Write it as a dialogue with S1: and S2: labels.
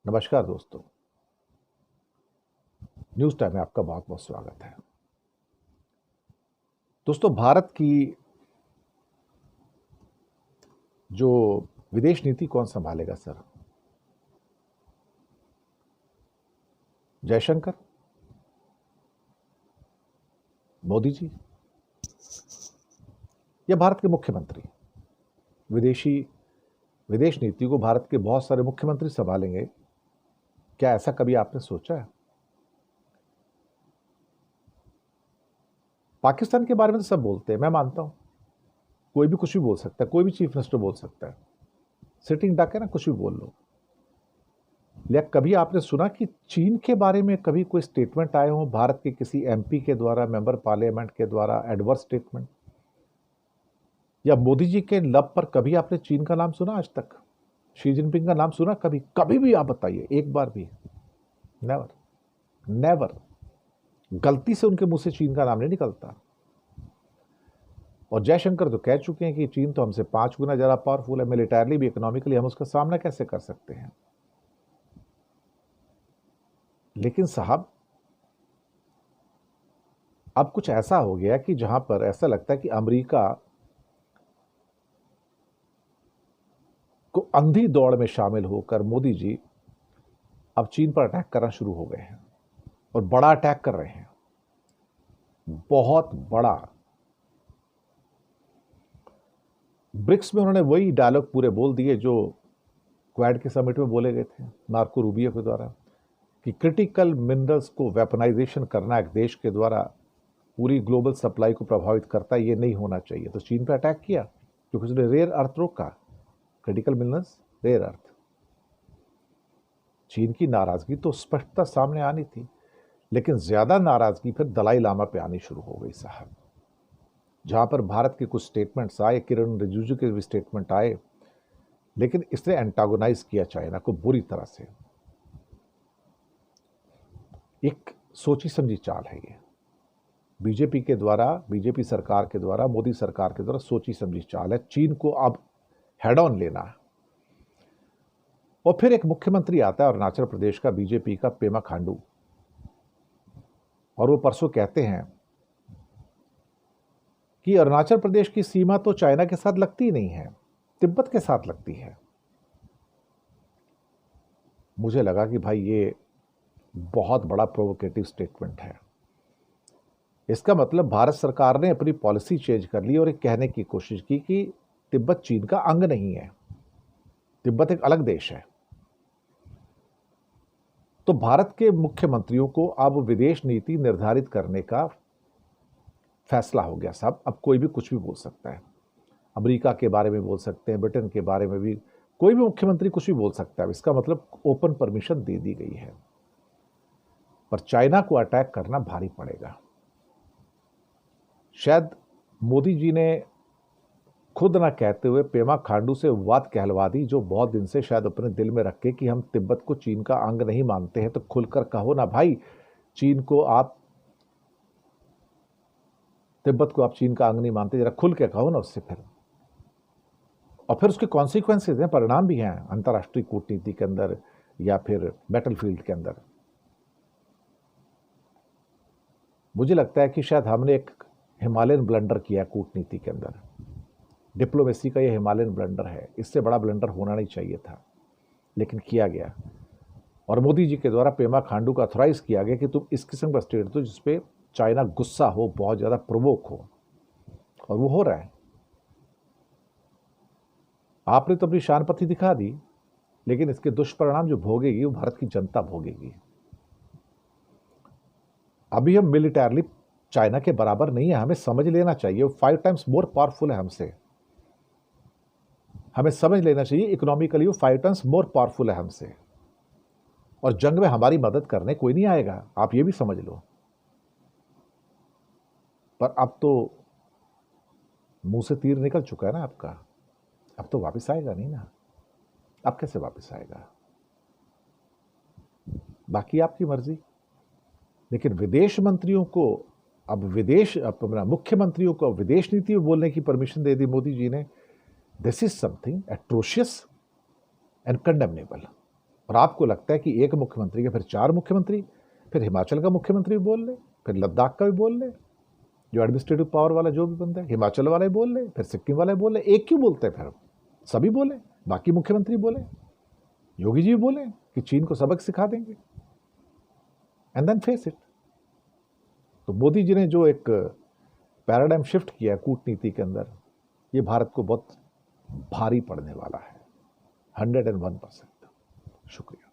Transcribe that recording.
S1: नमस्कार दोस्तों। News time में आपका बहुत बहुत स्वागत है। दोस्तों, भारत की जो विदेश नीति कौन संभालेगा सर? जयशंकर, मोदी जी या भारत के मुख्यमंत्री? विदेशी विदेश नीति को भारत के बहुत सारे मुख्यमंत्री संभालेंगे, क्या ऐसा कभी आपने सोचा है? पाकिस्तान के बारे में तो सब बोलते हैं, मैं मानता हूं। कोई भी कुछ भी बोल सकता है, कोई भी चीफ मिनिस्टर बोल सकता है। सिटिंग डक है ना, कुछ भी बोल लो। या कभी आपने सुना कि चीन के बारे में कभी कोई स्टेटमेंट आए हो भारत के किसी एमपी के द्वारा, मेंबर पार्लियामेंट के द्वारा, एडवर्स स्टेटमेंट? या मोदी जी के लब पर कभी आपने चीन का नाम सुना आज तक? शी जिनपिंग का नाम सुना कभी? कभी भी आप बताइए, एक बार भी? Never, never. गलती से उनके मुंह से चीन का नाम नहीं निकलता। और जयशंकर तो कह चुके हैं कि चीन तो हमसे 5 गुना ज्यादा पावरफुल है, मिलिटरली भी, इकोनॉमिकली। हम उसका सामना कैसे कर सकते हैं? लेकिन साहब, अब कुछ ऐसा हो गया कि जहां पर ऐसा लगता है कि अमेरिका को अंधी दौड़ में शामिल होकर मोदी जी अब चीन पर अटैक करना शुरू हो गए हैं, और बड़ा अटैक कर रहे हैं, बहुत बड़ा। ब्रिक्स में उन्होंने वही डायलॉग पूरे बोल दिए जो क्वाड के समिट में बोले गए थे मार्को रूबियो के द्वारा, कि क्रिटिकल मिनरल्स को वेपनाइजेशन करना एक देश के द्वारा पूरी ग्लोबल सप्लाई को प्रभावित करता है, ये नहीं होना चाहिए। तो चीन पे अटैक किया क्योंकि उसने रेयर अर्थ रोका, क्रिटिकल मिनरल्स, रेयर अर्थ। चीन की नाराजगी तो स्पष्टता सामने आनी थी, लेकिन ज्यादा नाराजगी फिर दलाई लामा पे आनी शुरू हो गई साहब। जहां पर भारत के कुछ स्टेटमेंट्स आए, किरण रिजिजू के भी स्टेटमेंट आए, लेकिन इसने एंटागोनाइज किया चाइना को बुरी तरह से। एक सोची समझी चाल है ये, बीजेपी के द्वारा, बीजेपी सरकार के द्वारा, मोदी सरकार के द्वारा सोची समझी चाल है। चीन को अब हेड ऑन लेना है। और फिर एक मुख्यमंत्री आता है अरुणाचल प्रदेश का, बीजेपी का, पेमा खांडू, और वो परसों कहते हैं कि अरुणाचल प्रदेश की सीमा तो चाइना के साथ लगती नहीं है, तिब्बत के साथ लगती है। मुझे लगा कि भाई ये बहुत बड़ा प्रोवोकेटिव स्टेटमेंट है। इसका मतलब भारत सरकार ने अपनी पॉलिसी चेंज कर ली और एक कहने की कोशिश की कि तिब्बत चीन का अंग नहीं है, तिब्बत एक अलग देश है। तो भारत के मुख्यमंत्रियों को अब विदेश नीति निर्धारित करने का फैसला हो गया साहब। अब कोई भी कुछ भी बोल सकता है, अमेरिका के बारे में बोल सकते हैं, ब्रिटेन के बारे में भी कोई भी मुख्यमंत्री कुछ भी बोल सकता है। इसका मतलब ओपन परमिशन दे दी गई है। पर चाइना को अटैक करना भारी पड़ेगा। शायद मोदी जी ने खुद ना कहते हुए पेमा खांडू से बात कहलवा दी, जो बहुत दिन से शायद अपने दिल में रखे कि हम तिब्बत को चीन का अंग नहीं मानते हैं। तो खुलकर कहो ना भाई, चीन को आप, तिब्बत को आप चीन का अंग नहीं मानते, जरा खुल के कहो ना उससे फिर। और फिर उसके कॉन्सिक्वेंसेज हैं, परिणाम भी हैं अंतर्राष्ट्रीय कूटनीति के अंदर या फिर बैटलफील्ड के अंदर। मुझे लगता है कि शायद हमने एक हिमालयन ब्लंडर किया कूटनीति के अंदर। डिप्लोमेसी का यह हिमालयन ब्लंडर है, इससे बड़ा ब्लंडर होना नहीं चाहिए था, लेकिन किया गया। और मोदी जी के द्वारा पेमा खांडू का अथोराइज किया गया कि तुम इस किस्म का स्टेट दो जिसपे चाइना गुस्सा हो, बहुत ज्यादा प्रोवोक हो, और वो हो रहा है। आपने तो अपनी शानपत्ती दिखा दी, लेकिन इसके दुष्परिणाम जो भोगेगी वो भारत की जनता भोगेगी। अभी हम मिलिटरली चाइना के बराबर नहीं है, हमें समझ लेना चाहिए। वो 5 टाइम्स मोर पावरफुल है हमसे, हमें समझ लेना चाहिए। इकोनॉमिकली वो 5 टाइम्स मोर पावरफुल है हमसे, और जंग में हमारी मदद करने कोई नहीं आएगा, आप ये भी समझ लो। पर अब तो मुंह से तीर निकल चुका है ना आपका, अब तो वापस आएगा नहीं ना। अब कैसे वापस आएगा? बाकी आपकी मर्जी। लेकिन विदेश मंत्रियों को अब अपना मुख्यमंत्रियों को विदेश नीति में बोलने की परमिशन दे दी मोदी जी ने। This is something atrocious and condemnable. और आपको लगता है कि एक मुख्यमंत्री के फिर 4 मुख्यमंत्री, फिर हिमाचल का मुख्यमंत्री भी बोल ले, फिर लद्दाख का भी बोल ले, जो एडमिनिस्ट्रेटिव पावर वाला जो भी बंदा है, हिमाचल वाला ही बोल ले, फिर सिक्किम वाला ही बोल ले। एक क्यों बोलते हैं फिर? सभी बोले, बाकी मुख्यमंत्री बोले, योगी जी बोले कि चीन को सबक सिखा देंगे, एंड देन फेस इट। तो मोदी जी ने जो एक पैराडाइम शिफ्ट किया है कूटनीति के अंदर, ये भारत को बहुत भारी पड़ने वाला है, 101%। शुक्रिया।